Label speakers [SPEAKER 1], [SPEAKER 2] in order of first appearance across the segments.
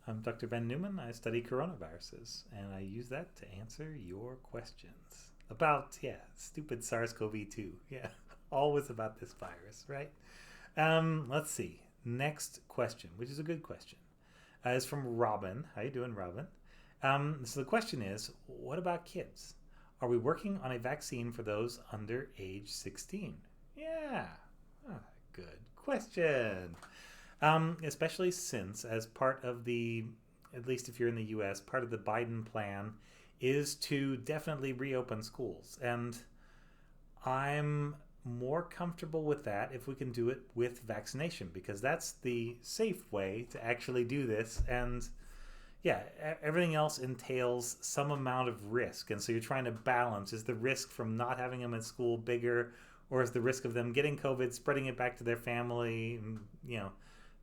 [SPEAKER 1] I'm Dr. Ben Newman. I study coronaviruses, and I use that to answer your questions about, stupid SARS-CoV-2. Yeah, always about this virus, right? Let's see. Next question, which is a good question, is from Robin. How you doing, Robin? So the question is, what about kids? Are we working on a vaccine for those under age 16? Yeah, ah, good question. Especially since, as part of the, at least if you're in the US, part of the Biden plan is to definitely reopen schools. And I'm more comfortable with that if we can do it with vaccination, because that's the safe way to actually do this. And yeah, everything else entails some amount of risk. And so you're trying to balance, is the risk from not having them at school bigger, or is the risk of them getting COVID, spreading it back to their family,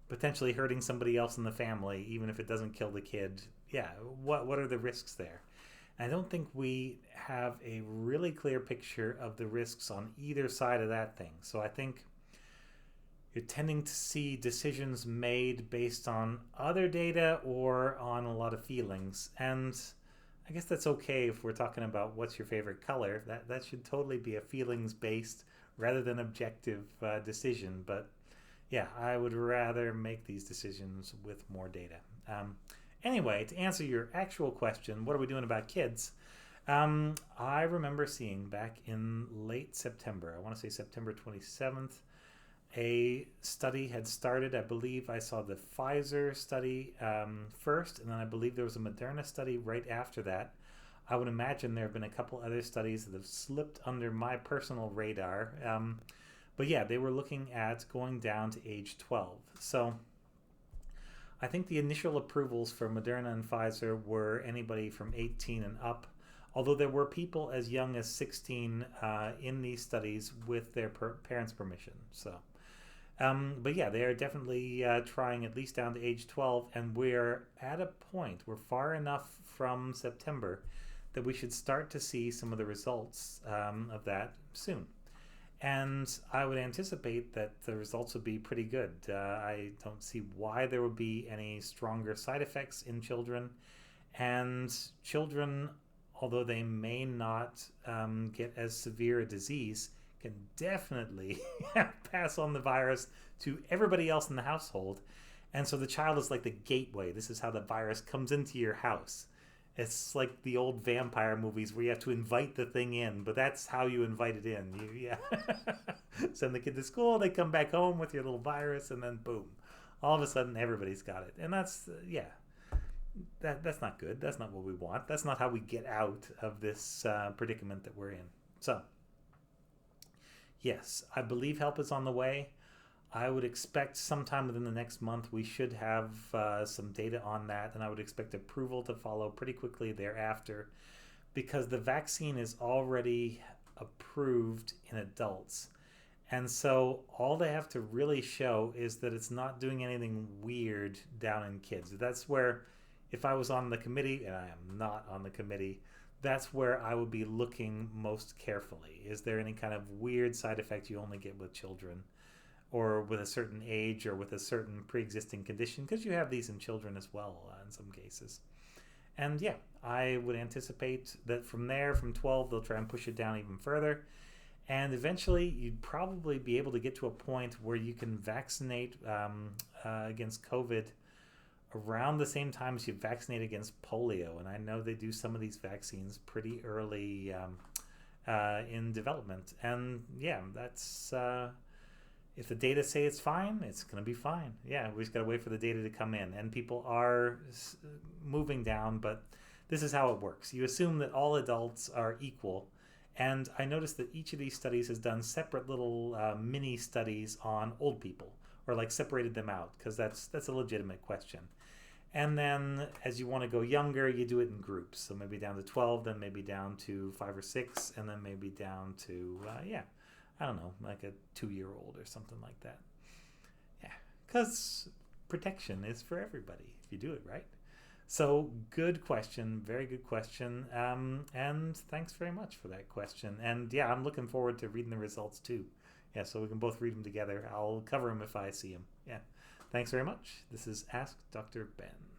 [SPEAKER 1] potentially hurting somebody else in the family, even if it doesn't kill the kid? Yeah, what are the risks there? I don't think we have a really clear picture of the risks on either side of that thing. So I think you're tending to see decisions made based on other data or on a lot of feelings. And I guess that's okay if we're talking about what's your favorite color. That should totally be a feelings based rather than objective decision. But yeah, I would rather make these decisions with more data. Anyway, to answer your actual question, what are we doing about kids? I remember seeing back in late September, I want to say September 27th, a study had started. I believe I saw the Pfizer study first, and then I believe there was a Moderna study right after that. I would imagine there have been a couple other studies that have slipped under my personal radar. But yeah, they were looking at going down to age 12. So I think the initial approvals for Moderna and Pfizer were anybody from 18 and up, although there were people as young as 16 in these studies with their parents' permission. So, but yeah, they are definitely trying at least down to age 12, and we're at a point, we're far enough from September that we should start to see some of the results of that soon. And I would anticipate that the results would be pretty good. I don't see why there would be any stronger side effects in children. And children, although they may not get as severe a disease, can definitely pass on the virus to everybody else in the household. And so the child is like the gateway. This is how the virus comes into your house. It's like the old vampire movies where you have to invite the thing in, but that's how you invite it in. Send the kid to school, they come back home with your little virus, and then boom, all of a sudden everybody's got it. And that's that's not good. That's not what we want. That's not how we get out of this predicament that we're in. So yes, I believe help is on the way. I would expect sometime within the next month we should have some data on that, and I would expect approval to follow pretty quickly thereafter, because the vaccine is already approved in adults. And so all they have to really show is that it's not doing anything weird down in kids. That's where, if I was on the committee, and I am not on the committee, that's where I would be looking most carefully. Is there any kind of weird side effect you only get with children, or with a certain age, or with a certain pre-existing condition? Because you have these in children as well in some cases. And yeah, I would anticipate that from there, from 12, they'll try and push it down even further. And eventually, you'd probably be able to get to a point where you can vaccinate against COVID around the same time as you vaccinate against polio. And I know they do some of these vaccines pretty early in development. And yeah, that's... if the data say it's fine, it's going to be fine. Yeah, we just got to wait for the data to come in. And people are moving down, but this is how it works. You assume that all adults are equal. And I noticed that each of these studies has done separate little mini studies on old people, or like separated them out, because that's a legitimate question. And then as you want to go younger, you do it in groups. So maybe down to 12, then maybe down to 5 or 6, and then maybe down to, I don't know, like a 2-year-old or something like that. Yeah, because protection is for everybody if you do it right. So good question, very good question, and thanks very much for that question. And yeah, I'm looking forward to reading the results too. Yeah, so we can both read them together. I'll cover them if I see them. Yeah, thanks very much. This is Ask Dr. Ben.